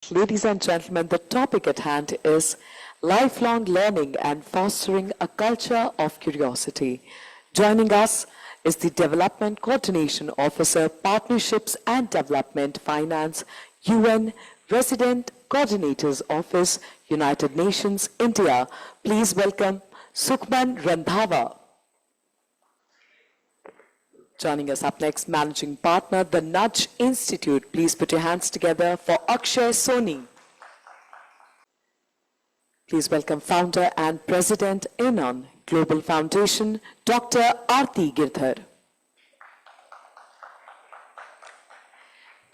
Ladies and gentlemen, the topic at hand is lifelong learning and fostering a culture of curiosity. Joining us is the Development Coordination Officer, Partnerships and Development Finance, UN Resident Coordinator's Office, United Nations, India. Please welcome Sukhman Randhawa. Joining us up next, Managing Partner, the Nudge Institute. Please put your hands together for Akshay Soni. Please welcome Founder and President, Enon Global Foundation, Dr. Aarti Girdhar.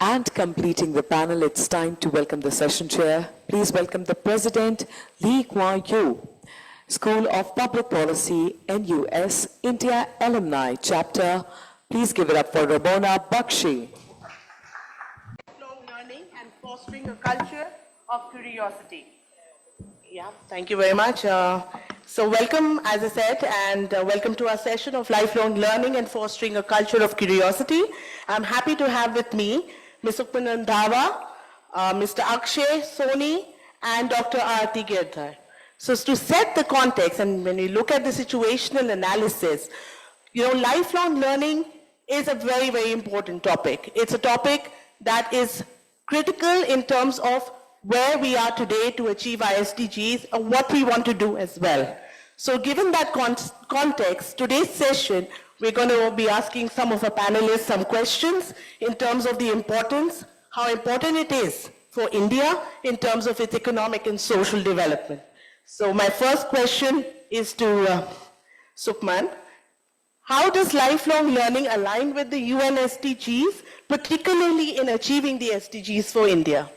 And completing the panel, it's time to welcome the session chair. Please welcome the President, Lee Kuan Yew, School of Public Policy, NUS, India Alumni Chapter. Please give it up for Ramona Bakshi. Lifelong learning and fostering a culture of curiosity. Yeah, thank you very much. So welcome, as I said, and welcome to our session of lifelong learning and fostering a culture of curiosity. I'm happy to have with me Ms. Sukhman Randhawa, Mr. Akshay Soni, and Dr. Aarti Girdhar. So to set the context, and when we look at the situational analysis, lifelong learning is a very, very important topic. It's a topic that is critical in terms of where we are today to achieve our SDGs and what we want to do as well. So given that context, today's session, we're going to be asking some of our panelists some questions in terms of the importance, how important it is for India in terms of its economic and social development. So my first question is to Sukhman. How does lifelong learning align with the UN SDGs, particularly in achieving the SDGs for India?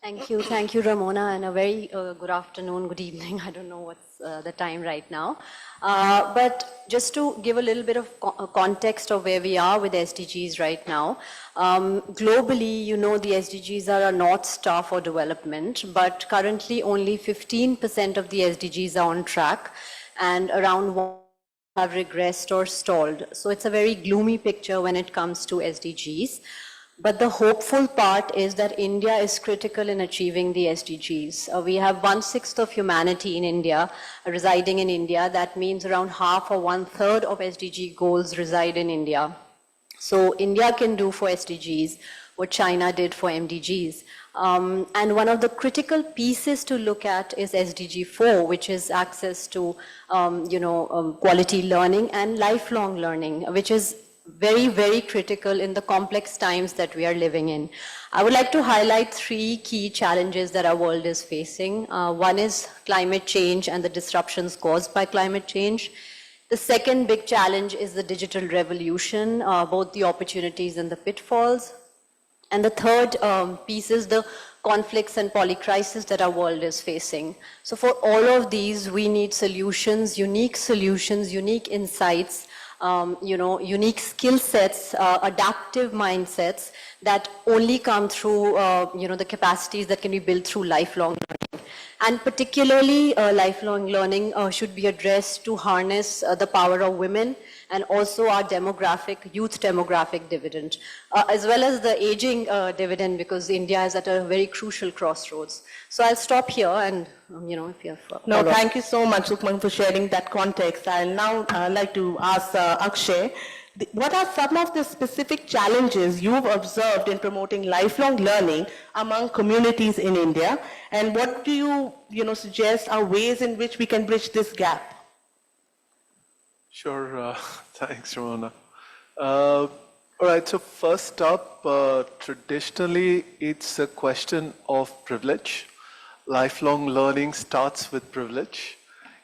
Thank you, Ramona, and a very good afternoon, good evening. I don't know what's the time right now. But just to give a little bit of context of where we are with SDGs right now, globally, the SDGs are a North Star for development, but currently only 15% of the SDGs are on track, and around 1 have regressed or stalled. So it's a very gloomy picture when it comes to SDGs. But the hopeful part is that India is critical in achieving the SDGs. We have 1/6 of humanity in India, residing in India. That means around half or 1/3 of SDG goals reside in India. So India can do for SDGs what China did for MDGs. And one of the critical pieces to look at is SDG 4, which is access to quality learning and lifelong learning, which is very, very critical in the complex times that we are living in. I would like to highlight 3 key challenges that our world is facing. One is climate change and the disruptions caused by climate change. The second big challenge is the digital revolution, both the opportunities and the pitfalls. And the third piece is the conflicts and polycrisis that our world is facing. So for all of these, we need solutions, unique insights, unique skill sets, adaptive mindsets that only come through, the capacities that can be built through lifelong learning. And particularly, lifelong learning should be addressed to harness the power of women and also our youth demographic dividend, as well as the aging dividend, because India is at a very crucial crossroads. So I'll stop here and, if you have No, thank you so much, Sukhman, for sharing that context. I'll now like to ask Akshay, what are some of the specific challenges you've observed in promoting lifelong learning among communities in India? And what do you suggest are ways in which we can bridge this gap? Sure, thanks, Ramona. All right, so first up, traditionally, it's a question of privilege. Lifelong learning starts with privilege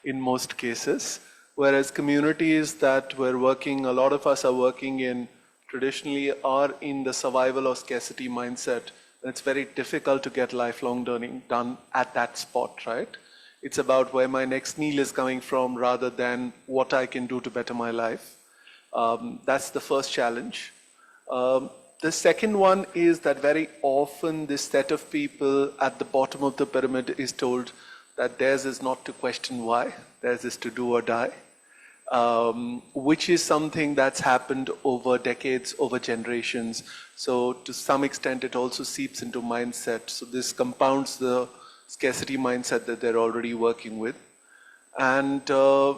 in most cases, whereas communities that we're working, a lot of us are working in, traditionally are in the survival or scarcity mindset. And it's very difficult to get lifelong learning done at that spot, right? It's about where my next meal is coming from rather than what I can do to better my life. That's the first challenge. The second one is that very often this set of people at the bottom of the pyramid is told that theirs is not to question why, theirs is to do or die. which is something that's happened over decades, over generations. So to some extent, it also seeps into mindset. So this compounds the scarcity mindset that they're already working with. And the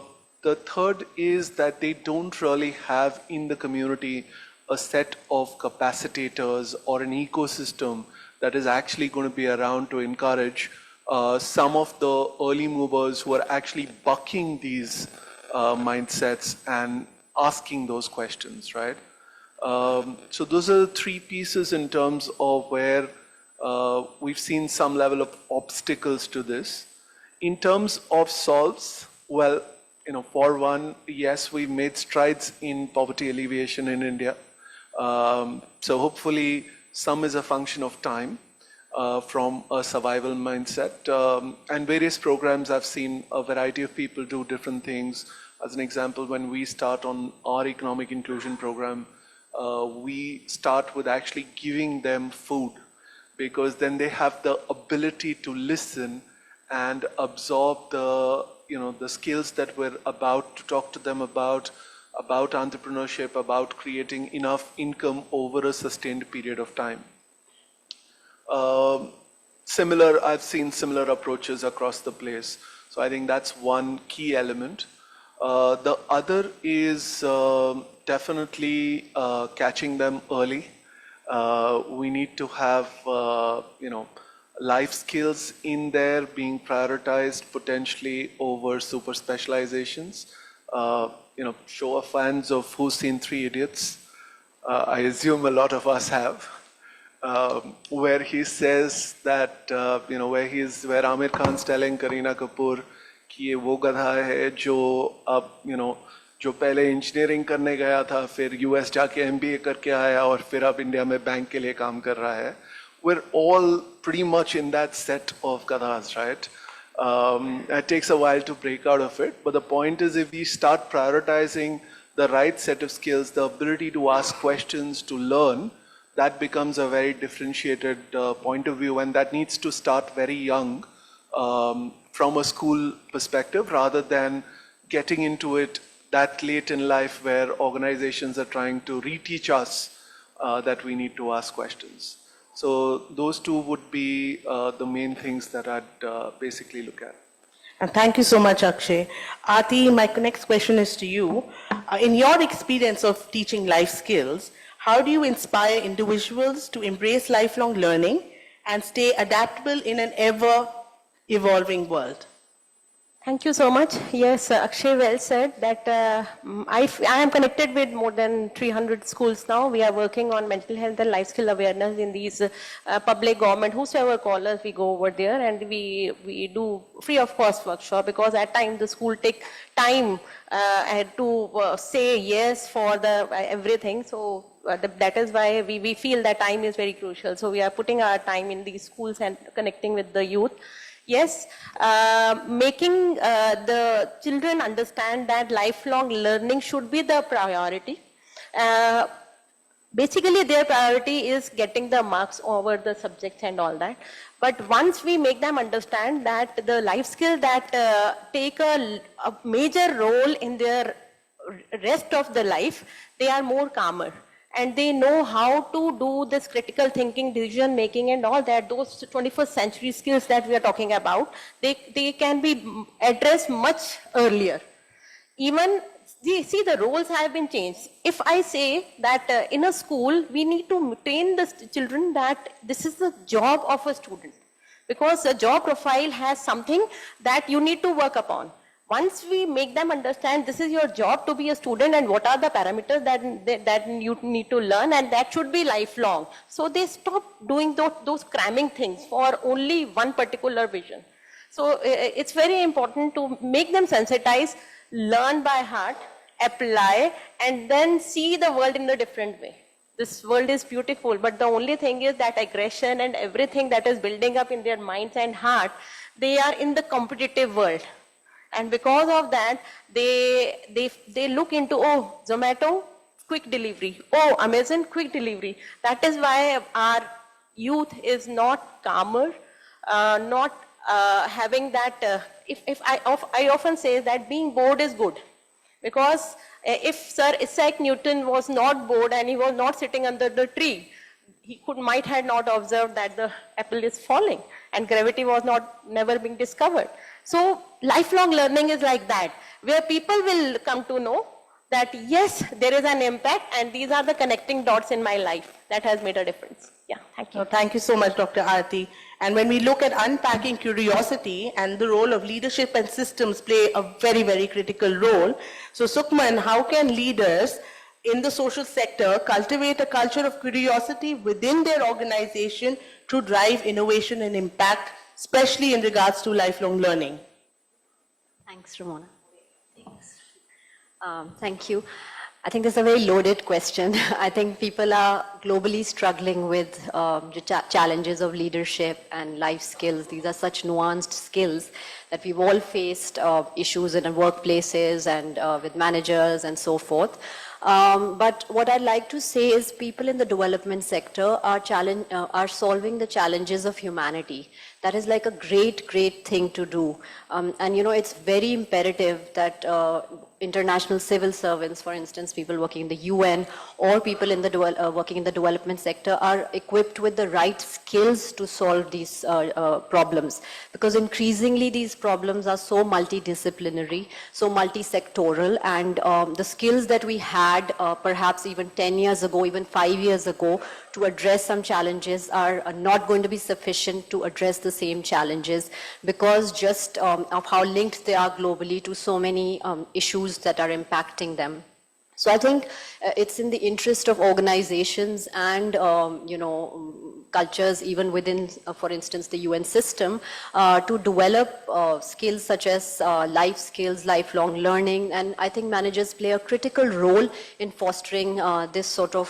third is that they don't really have in the community a set of capacitators or an ecosystem that is actually going to be around to encourage some of the early movers who are actually bucking these mindsets and asking those questions, right? So those are the three pieces in terms of where we've seen some level of obstacles to this. In terms of solves, well, for one, yes, we've made strides in poverty alleviation in India. So hopefully some is a function of time from a survival mindset. And various programs, I've seen a variety of people do different things. As an example, when we start on our economic inclusion program, we start with actually giving them food, because then they have the ability to listen and absorb the skills that we're about to talk to them about entrepreneurship, about creating enough income over a sustained period of time. I've seen similar approaches across the place. So I think that's one key element. The other is definitely catching them early. We need to have, life skills in there being prioritized potentially over super specializations. Show of hands of who's seen Three Idiots. I assume a lot of us have. Where he says that, where Amir Khan's telling Kareena Kapoor कि ये वो गधा है जो जो पहले engineering करने गया था, फिर यूएस जाके एमबीए करके आया और फिर अब इंडिया में बैंक के लिए काम कर रहा है. We're all pretty much in that set of gadhas, right? It takes a while to break out of it, but the point is, if we start prioritizing the right set of skills, the ability to ask questions, to learn, that becomes a very differentiated point of view, and that needs to start very young from a school perspective, rather than getting into it that late in life where organizations are trying to reteach us that we need to ask questions. So those two would be the main things that I'd basically look at. And thank you so much, Akshay. Aarti, my next question is to you. In your experience of teaching life skills, how do you inspire individuals to embrace lifelong learning and stay adaptable in an ever-evolving world? Thank you so much. Yes, Akshay well said that I am connected with more than 300 schools now. We are working on mental health and life skill awareness in these public, government, whosoever call us, we go over there and we do free of cost workshop, because at times the school take time to say yes for the everything. So that is why we feel that time is very crucial. So we are putting our time in these schools and connecting with the youth. Yes, making the children understand that lifelong learning should be the priority. Basically, their priority is getting the marks over the subjects and all that. But once we make them understand that the life skill that take a major role in their rest of the life, they are more calmer. And they know how to do this critical thinking, decision making and all that, those 21st century skills that we are talking about, they can be addressed much earlier. Even, see, the roles have been changed. If I say that in a school, we need to train the children that this is the job of a student, because the job profile has something that you need to work upon. Once we make them understand this is your job to be a student and what are the parameters that you need to learn, and that should be lifelong. So they stop doing those cramming things for only one particular vision. So it's very important to make them sensitize, learn by heart, apply, and then see the world in a different way. This world is beautiful, but the only thing is that aggression and everything that is building up in their minds and heart, they are in the competitive world. And because of that, they look into, oh, Zomato, quick delivery. Oh, Amazon, quick delivery. That is why our youth is not calmer, not having that, I often say that being bored is good. Because if Sir Isaac Newton was not bored and he was not sitting under the tree, he might have not observed that the apple is falling and gravity was never being discovered. So lifelong learning is like that, where people will come to know that yes, there is an impact and these are the connecting dots in my life that has made a difference. Yeah, thank you. Thank you so much, Dr. Aarti. And when we look at unpacking curiosity and the role of leadership and systems play a very, very critical role. So Sukhman, how can leaders in the social sector cultivate a culture of curiosity within their organization to drive innovation and impact, especially in regards to lifelong learning? Thanks, Ramona. Thank you. I think this is a very loaded question. I think people are globally struggling with the challenges of leadership and life skills. These are such nuanced skills that we've all faced issues in our workplaces and with managers and so forth. But what I'd like to say is people in the development sector are solving the challenges of humanity. That is like a great, great thing to do. And you know, it's very imperative that international civil servants, for instance, people working in the UN or people in the working in the development sector are equipped with the right skills to solve these problems. Because increasingly these problems are so multidisciplinary, so multi-sectoral, and the skills that we had perhaps even 10 years ago, even 5 years ago, to address some challenges are not going to be sufficient to address the same challenges, because just of how linked they are globally to so many issues that are impacting them. So I think it's in the interest of organizations and, you know, cultures even within, for instance, the UN system, to develop skills such as life skills, lifelong learning, and I think managers play a critical role in fostering this sort of,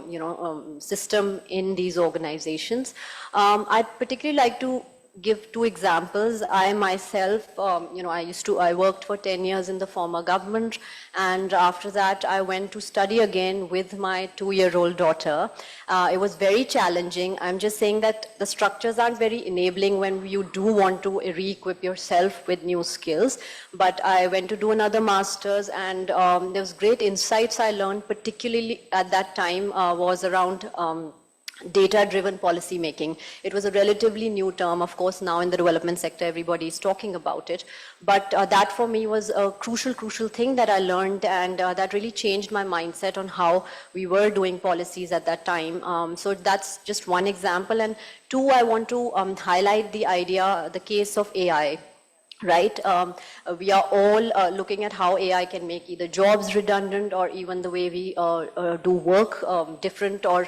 you know, system in these organizations. I'd particularly like to give two examples. I myself, you know, I worked for 10 years in the former government, and after that I went to study again with my 2-year-old daughter. It was very challenging. I'm just saying that the structures aren't very enabling when you do want to re-equip yourself with new skills. But I went to do another master's, and there was great insights I learned, particularly at that time was around data-driven policy making. It was a relatively new term. Of course, now in the development sector, everybody is talking about it. But that for me was a crucial thing that I learned, and that really changed my mindset on how we were doing policies at that time. So that's just one example. And two, I want to highlight the idea, the case of AI. Right? We are all looking at how AI can make either jobs redundant or even the way we do work different, or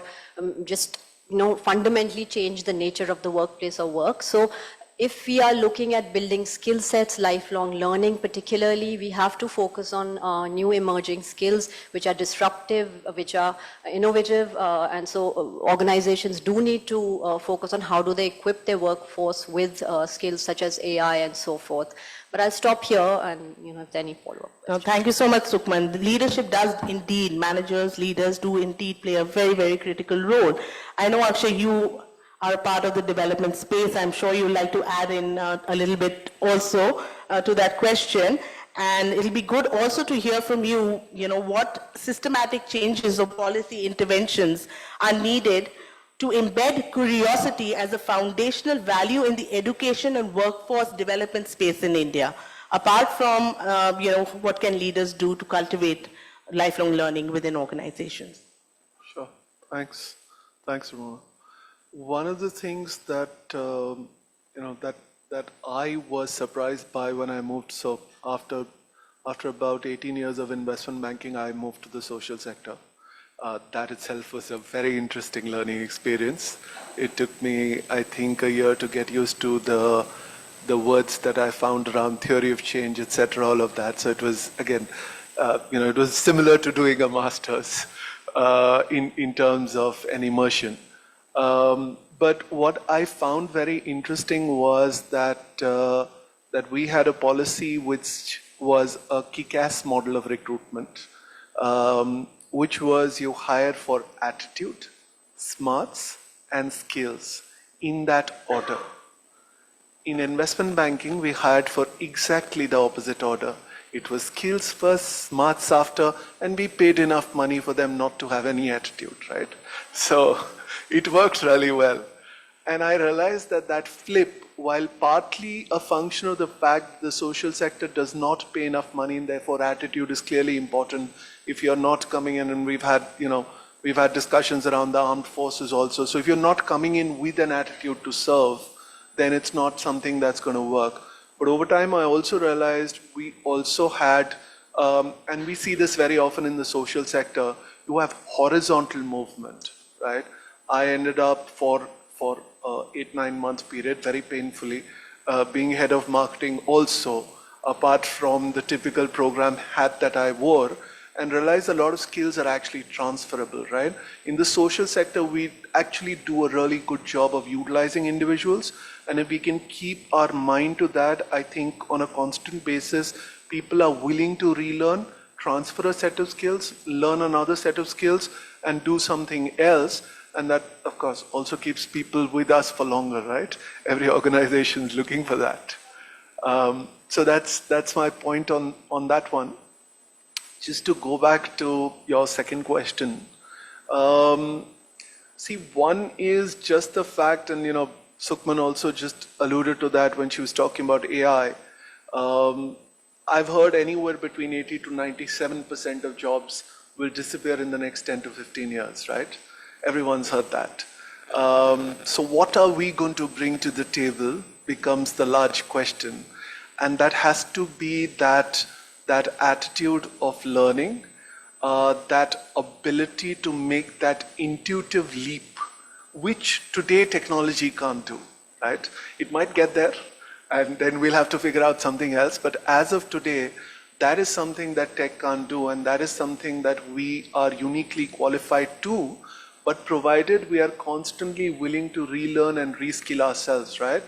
just, you know, fundamentally change the nature of the workplace or work. So if we are looking at building skill sets, lifelong learning particularly, we have to focus on new emerging skills which are disruptive, which are innovative, and so organizations do need to focus on how do they equip their workforce with skills such as AI and so forth. But I'll stop here, and you know, if there are any follow-up. Thank you so much, Sukhman. The leadership does indeed, managers, leaders do indeed play a very, very critical role. I know, Akshay, you are a part of the development space. I'm sure you'd like to add in a little bit also to that question. And it'll be good also to hear from you, you know, what systematic changes or policy interventions are needed to embed curiosity as a foundational value in the education and workforce development space in India, apart from, you know, what can leaders do to cultivate lifelong learning within organizations? Sure. Thanks, Ramona. One of the things that you know that I was surprised by when I moved. So after about 18 years of investment banking, I moved to the social sector. That itself was a very interesting learning experience. It took me, I think, a year to get used to the words that I found around theory of change, etc. All of that. So it was, again, you know, it was similar to doing a master's in terms of an immersion. But what I found very interesting was that that we had a policy which was a kick-ass model of recruitment, which was you hire for attitude, smarts, and skills in that order. In investment banking, we hired for exactly the opposite order. It was skills first, smarts after, and we paid enough money for them not to have any attitude, right? So it worked really well. And I realized that that flip, while partly a function of the fact the social sector does not pay enough money and therefore attitude is clearly important if you're not coming in, and we've had discussions around the armed forces also. So if you're not coming in with an attitude to serve, then it's not something that's going to work. But over time, I also realized we also had, and we see this very often in the social sector, you have horizontal movement, right? I ended up for 8-9 month period, very painfully, being head of marketing also, apart from the typical program hat that I wore, and realized a lot of skills are actually transferable, right? In the social sector, we actually do a really good job of utilizing individuals, and if we can keep our mind to that, I think on a constant basis, people are willing to relearn, transfer a set of skills, learn another set of skills, and do something else. And that, of course, also keeps people with us for longer, right? Every organization is looking for that. So that's my point on that one. Just to go back to your second question. See, one is just the fact, and Sukhman also just alluded to that when she was talking about AI. I've heard anywhere between 80 to 97% of jobs will disappear in the next 10 to 15 years, right? Everyone's heard that. So what are we going to bring to the table becomes the large question. And that has to be that attitude of learning, that ability to make that intuitive leap, which today technology can't do, right? It might get there, and then we'll have to figure out something else. But as of today, that is something that tech can't do, and that is something that we are uniquely qualified to, but provided we are constantly willing to relearn and reskill ourselves, right?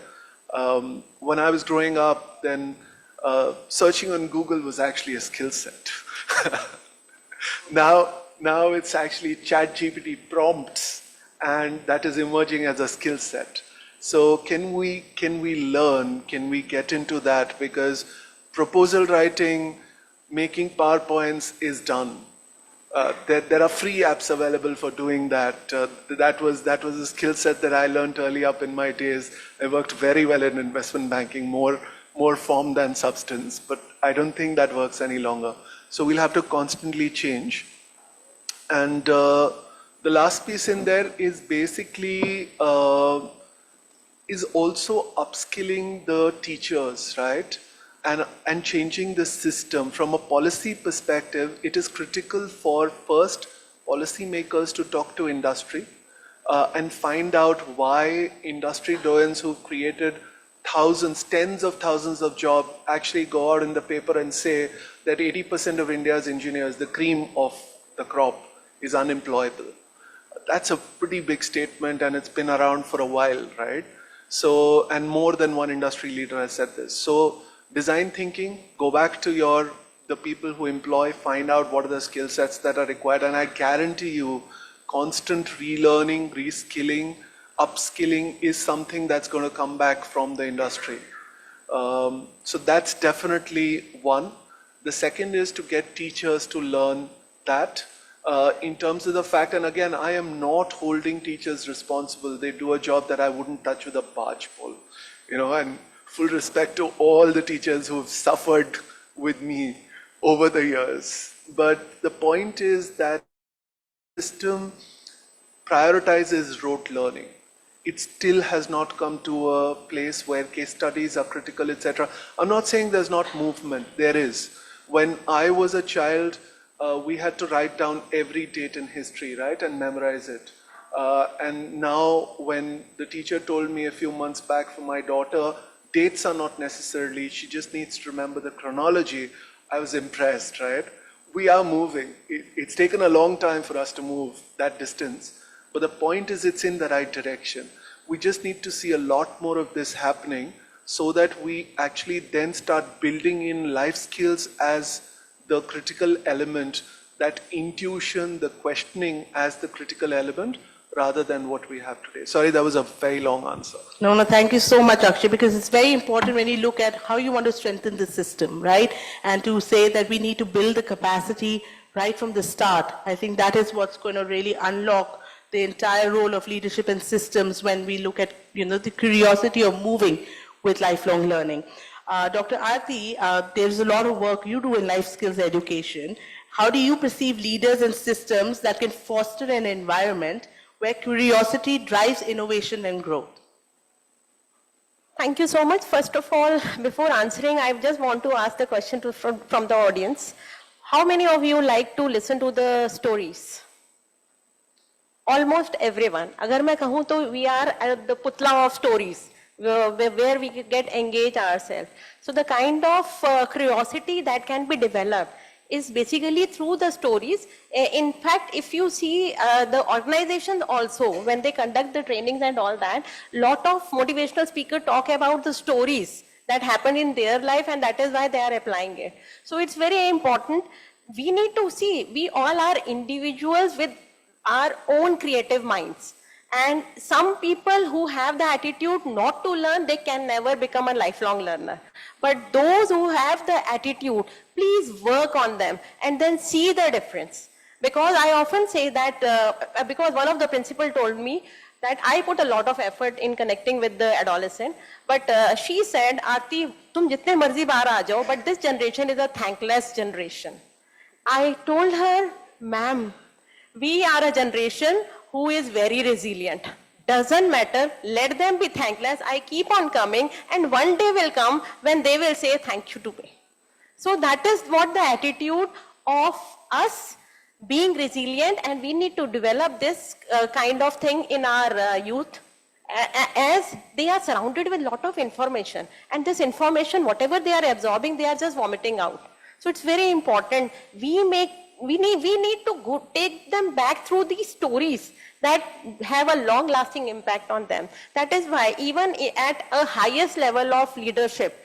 When I was growing up, then searching on Google was actually a skill set. Now it's actually ChatGPT prompts, and that is emerging as a skill set. So can we learn, can we get into that? Because proposal writing, making PowerPoints is done. There are free apps available for doing that. That was a skill set that I learned early up in my days. I worked very well in investment banking, more form than substance, but I don't think that works any longer. So we'll have to constantly change. And the last piece in there is basically is also upskilling the teachers, right? And changing the system. From a policy perspective, it is critical for first policymakers to talk to industry and find out why industry doyens who've created thousands, tens of thousands of jobs actually go out in the paper and say that 80% of India's engineers, the cream of the crop, is unemployable. That's a pretty big statement, and it's been around for a while, right? So, and more than one industry leader has said this. So, design thinking, go back to the people who employ, find out what are the skill sets that are required, and I guarantee you, constant relearning, reskilling, upskilling is something that's going to come back from the industry. So that's definitely one. The second is to get teachers to learn that in terms of the fact, and again, I am not holding teachers responsible. They do a job that I wouldn't touch with a barge pole, and full respect to all the teachers who've suffered with me over the years. But the point is that the system prioritizes rote learning. It still has not come to a place where case studies are critical, etc. I'm not saying there's not movement, there is. When I was a child, we had to write down every date in history, right, and memorize it. And now when the teacher told me a few months back for my daughter, dates are not necessarily, she just needs to remember the chronology, I was impressed, right? We are moving. It's taken a long time for us to move that distance, but the point is it's in the right direction. We just need to see a lot more of this happening so that we actually then start building in life skills as the critical element, that intuition, the questioning as the critical element, rather than what we have today. Sorry, that was a very long answer. No, thank you so much, Akshay, because it's very important when you look at how you want to strengthen the system, right? And to say that we need to build the capacity right from the start. I think that is what's going to really unlock the entire role of leadership and systems when we look at, the curiosity of moving with lifelong learning. Dr. Aarti, there's a lot of work you do in life skills education. How do you perceive leaders and systems that can foster an environment where curiosity drives innovation and growth? Thank you so much. First of all, before answering, I just want to ask the question from the audience. How many of you like to listen to the stories? Almost everyone. Agar main kahun to we are the putla of stories, where we get engaged ourselves. So the kind of curiosity that can be developed is basically through the stories. In fact, if you see the organizations also, when they conduct the trainings and all that, lot of motivational speakers talk about the stories that happened in their life, and that is why they are applying it. So it's very important. We need to see, we all are individuals with our own creative minds. And some people who have the attitude not to learn, they can never become a lifelong learner. But those who have the attitude, please work on them and then see the difference. Because I often say that, because one of the principal told me that I put a lot of effort in connecting with the adolescent, but she said, Aarti, tum jitne marzi baar aa jao, but this generation is a thankless generation. I told her, ma'am, we are a generation who is very resilient. Doesn't matter, let them be thankless. I keep on coming, and one day will come when they will say thank you to me. So that is what the attitude of us being resilient, and we need to develop this kind of thing in our youth, as they are surrounded with a lot of information, and this information, whatever they are absorbing, they are just vomiting out. So it's very important. We need to take them back through these stories that have a long-lasting impact on them. That is why even at a highest level of leadership,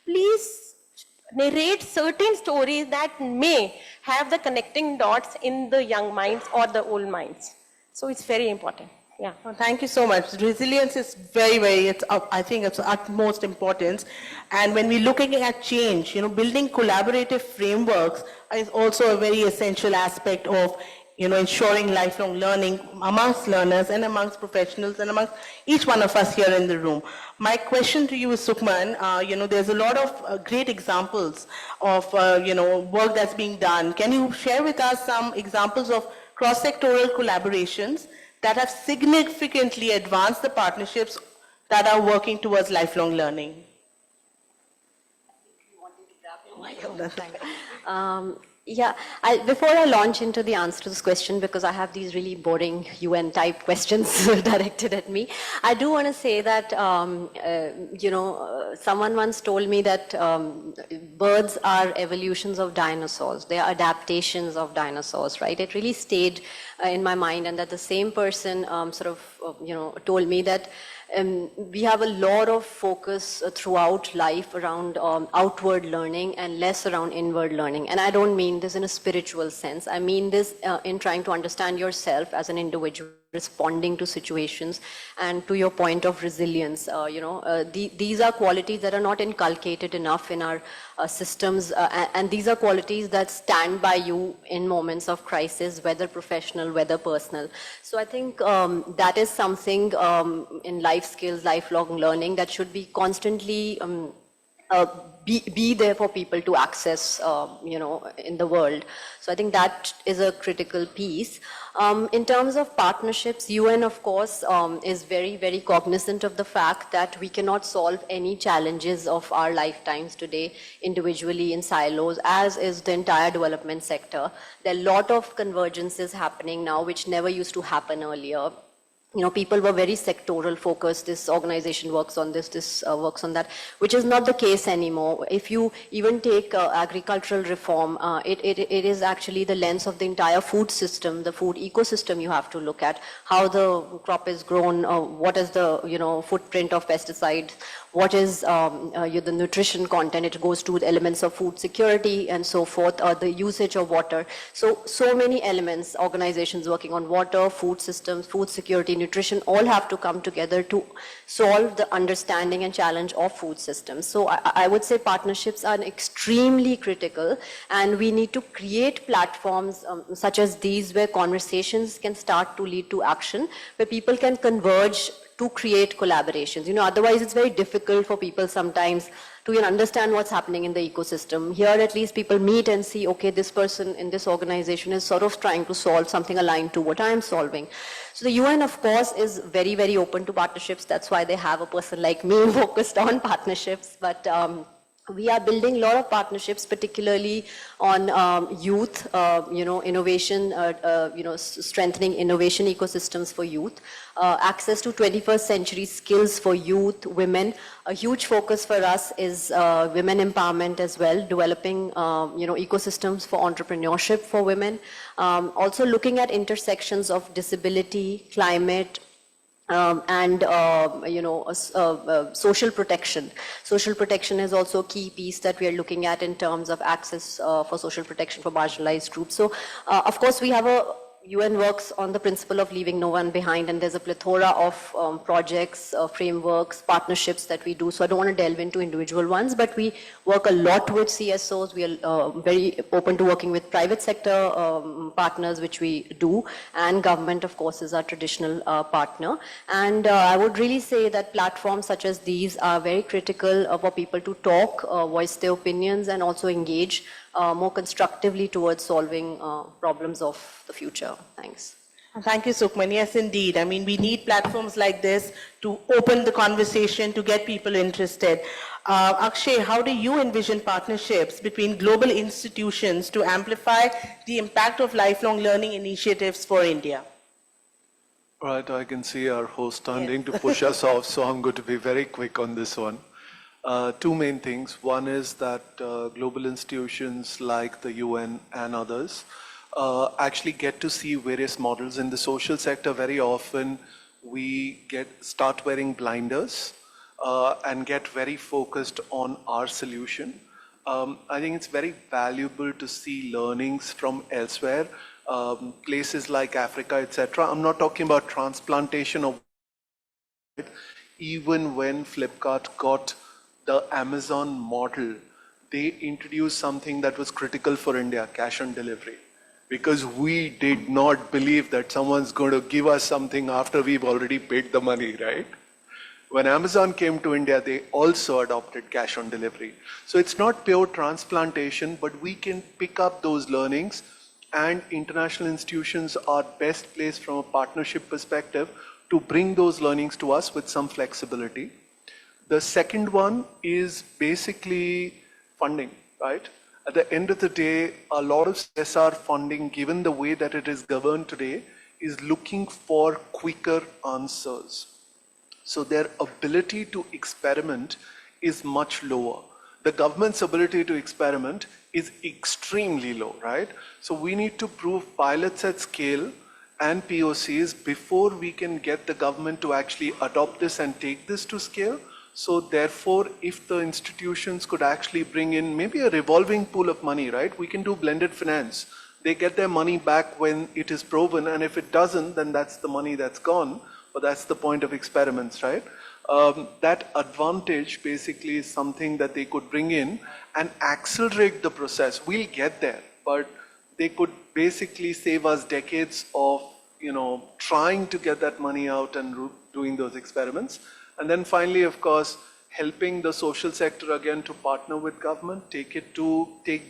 please narrate certain stories that may have the connecting dots in the young minds or the old minds. So it's very important. Yeah. Well, thank you so much. Resilience is very, I think it's utmost importance. And when we're looking at change, building collaborative frameworks is also a very essential aspect of, ensuring lifelong learning amongst learners and amongst professionals and amongst each one of us here in the room. My question to you is, Sukhman, there's a lot of great examples of, work that's being done. Can you share with us some examples of cross-sectoral collaborations that have significantly advanced the partnerships that are working towards lifelong learning? Before I launch into the answer to this question, because I have these really boring UN type questions directed at me, I do want to say that, someone once told me that birds are evolutions of dinosaurs. They are adaptations of dinosaurs, right? It really stayed in my mind, and that the same person told me that we have a lot of focus throughout life around outward learning and less around inward learning. And I don't mean this in a spiritual sense. I mean this in trying to understand yourself as an individual, responding to situations, and to your point of resilience. These are qualities that are not inculcated enough in our systems, and these are qualities that stand by you in moments of crisis, whether professional, whether personal. So I think that is something in life skills, lifelong learning, that should be constantly be there for people to access, in the world. So I think that is a critical piece. In terms of partnerships, UN, of course, is very, very cognizant of the fact that we cannot solve any challenges of our lifetimes today individually in silos, as is the entire development sector. There are a lot of convergences happening now, which never used to happen earlier. People were very sectoral focused. This organization works on this works on that, which is not the case anymore. If you even take agricultural reform, it is actually the lens of the entire food system, the food ecosystem you have to look at, how the crop is grown, what is the, footprint of pesticides, what is the nutrition content. It goes to the elements of food security and so forth, or the usage of water. So many elements, organizations working on water, food systems, food security, nutrition, all have to come together to solve the understanding and challenge of food systems. So I would say partnerships are extremely critical, and we need to create platforms such as these where conversations can start to lead to action, where people can converge to create collaborations. Otherwise it's very difficult for people sometimes to even understand what's happening in the ecosystem. Here at least people meet and see, okay, this person in this organization is sort of trying to solve something aligned to what I'm solving. So the UN, of course, is very, very open to partnerships. That's why they have a person like me focused on partnerships. But we are building a lot of partnerships, particularly on youth, innovation, strengthening innovation ecosystems for youth, access to 21st century skills for youth, women. A huge focus for us is women empowerment as well, developing, ecosystems for entrepreneurship for women. Also looking at intersections of disability, climate, and social protection. Social protection is also a key piece that we are looking at in terms of access for social protection for marginalized groups. So, of course, we have UN works on the principle of leaving no one behind, and there's a plethora of projects, frameworks, partnerships that we do. So I don't want to delve into individual ones, but we work a lot with CSOs. We are very open to working with private sector partners, which we do, and government, of course, is our traditional partner. And I would really say that platforms such as these are very critical for people to talk, voice their opinions, and also engage more constructively towards solving problems of the future. Thanks. Thank you, Sukhman. Yes, indeed. I mean, we need platforms like this to open the conversation, to get people interested. Akshay, how do you envision partnerships between global institutions to amplify the impact of lifelong learning initiatives for India? Right, I can see our host standing to push us off, so I'm going to be very quick on this one. Two main things. One is that global institutions like the UN and others actually get to see various models. In the social sector, very often we start wearing blinders and get very focused on our solution. I think it's very valuable to see learnings from elsewhere, places like Africa, etc. I'm not talking about transplantation of even when Flipkart got the Amazon model, they introduced something that was critical for India, cash on delivery. Because we did not believe that someone's going to give us something after we've already paid the money, right? When Amazon came to India, they also adopted cash on delivery. So it's not pure transplantation, but we can pick up those learnings, and international institutions are best placed from a partnership perspective to bring those learnings to us with some flexibility. The second one is basically funding, right? At the end of the day, a lot of CSR funding, given the way that it is governed today, is looking for quicker answers. So their ability to experiment is much lower. The government's ability to experiment is extremely low, right? So we need to prove pilots at scale and POCs before we can get the government to actually adopt this and take this to scale. So therefore, if the institutions could actually bring in maybe a revolving pool of money, right? We can do blended finance. They get their money back when it is proven, and if it doesn't, then that's the money that's gone. But that's the point of experiments, right? That advantage basically is something that they could bring in and accelerate the process. We'll get there, but they could basically save us decades of, trying to get that money out and doing those experiments. And then finally, of course, helping the social sector again to partner with government, take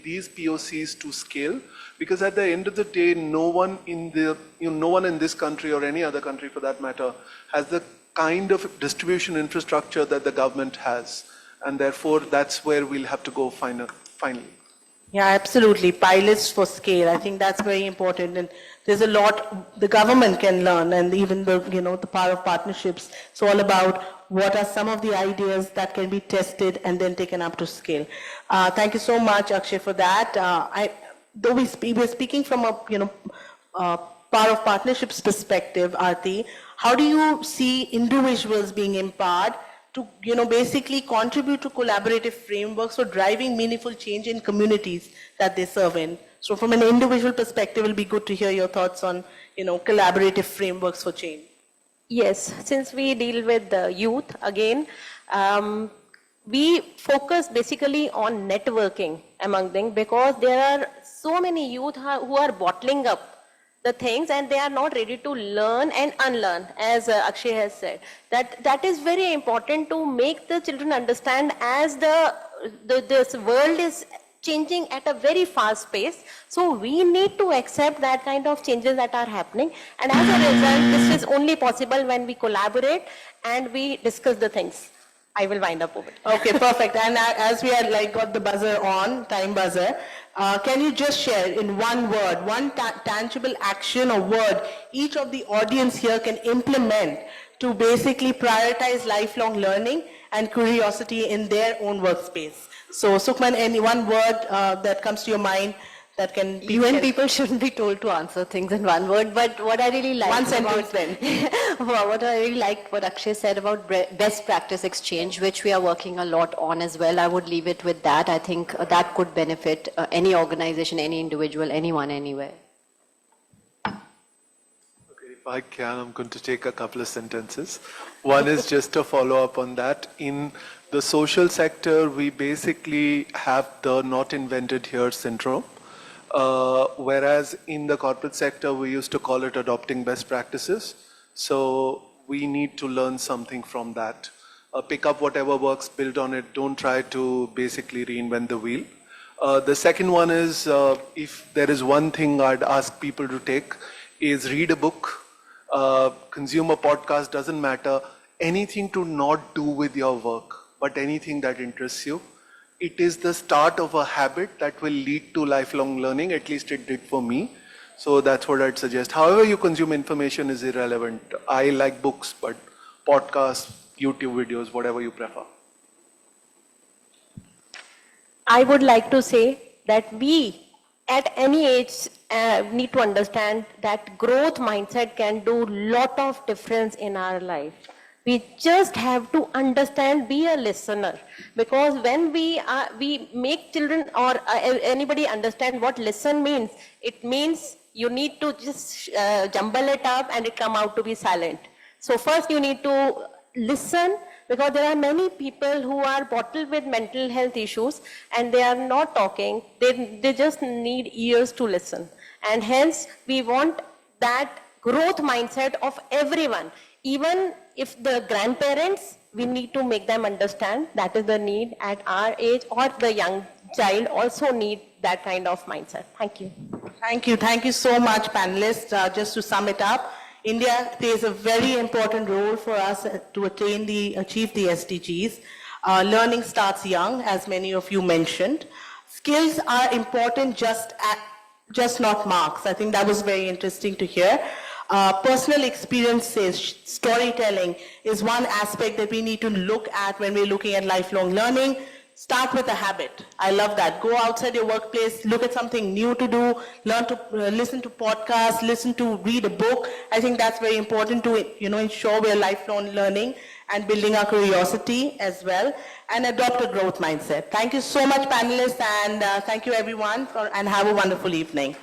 these POCs to scale, because at the end of the day, no one in this country or any other country for that matter has the kind of distribution infrastructure that the government has, and therefore that's where we'll have to go finally. Yeah, absolutely. Pilots for scale. I think that's very important, and there's a lot the government can learn, and even the the power of partnerships. It's all about what are some of the ideas that can be tested and then taken up to scale. Thank you so much, Akshay, for that. Though we're speaking from a power of partnerships perspective, Aarti, how do you see individuals being empowered to, basically contribute to collaborative frameworks for driving meaningful change in communities that they serve in. So from an individual perspective, it will be good to hear your thoughts on, collaborative frameworks for change. Yes, since we deal with the youth again, we focus basically on networking among them because there are so many youth who are bottling up the things and they are not ready to learn and unlearn, as Akshay has said. That is very important to make the children understand as this world is changing at a very fast pace. So we need to accept that kind of changes that are happening. And as a result, this is only possible when we collaborate and we discuss the things. I will wind up over it. Okay, perfect. And as we had got the buzzer on, time buzzer, can you just share in one word, one tangible action or word each of the audience here can implement to basically prioritize lifelong learning and curiosity in their own workspace? So Sukhman, any one word that comes to your mind that can be UN shared? people shouldn't be told to answer things in one word, but what I really like One sentence then. what I really liked what Akshay said about best practice exchange, which we are working a lot on as well. I would leave it with that. I think that could benefit any organization, any individual, anyone, anywhere. Okay, if I can, I'm going to take a couple of sentences. One is just a follow-up on that. In the social sector, we basically have the not invented here syndrome. Whereas in the corporate sector, we used to call it adopting best practices. So we need to learn something from that. Pick up whatever works, build on it. Don't try to basically reinvent the wheel. The second one is, if there is one thing I'd ask people to take, is read a book, consume a podcast, doesn't matter. Anything to not do with your work, but anything that interests you. It is the start of a habit that will lead to lifelong learning, at least it did for me. So that's what I'd suggest. However you consume information is irrelevant. I like books, but podcasts, YouTube videos, whatever you prefer. I would like to say that we, at any age, need to understand that growth mindset can do lot of difference in our life. We just have to understand, be a listener, because when we make children or anybody understand what listen means, it means you need to just jumble it up and it come out to be silent. So first you need to listen, because there are many people who are bottled with mental health issues and they are not talking. They just need ears to listen. And hence we want that growth mindset of everyone. Even if the grandparents, we need to make them understand that is the need at our age, or the young child also need that kind of mindset. Thank you. Thank you. Thank you so much, panelists. Just to sum it up, India plays a very important role for us to achieve the SDGs. Learning starts young, as many of you mentioned. Skills are important, just not marks. I think that was very interesting to hear. Personal experiences, storytelling is one aspect that we need to look at when we're looking at lifelong learning. Start with a habit. I love that. Go outside your workplace, look at something new to do, learn to listen to podcasts, read a book. I think that's very important to ensure we're lifelong learning and building our curiosity as well, and adopt a growth mindset. Thank you so much, panelists, and thank you everyone, and have a wonderful evening.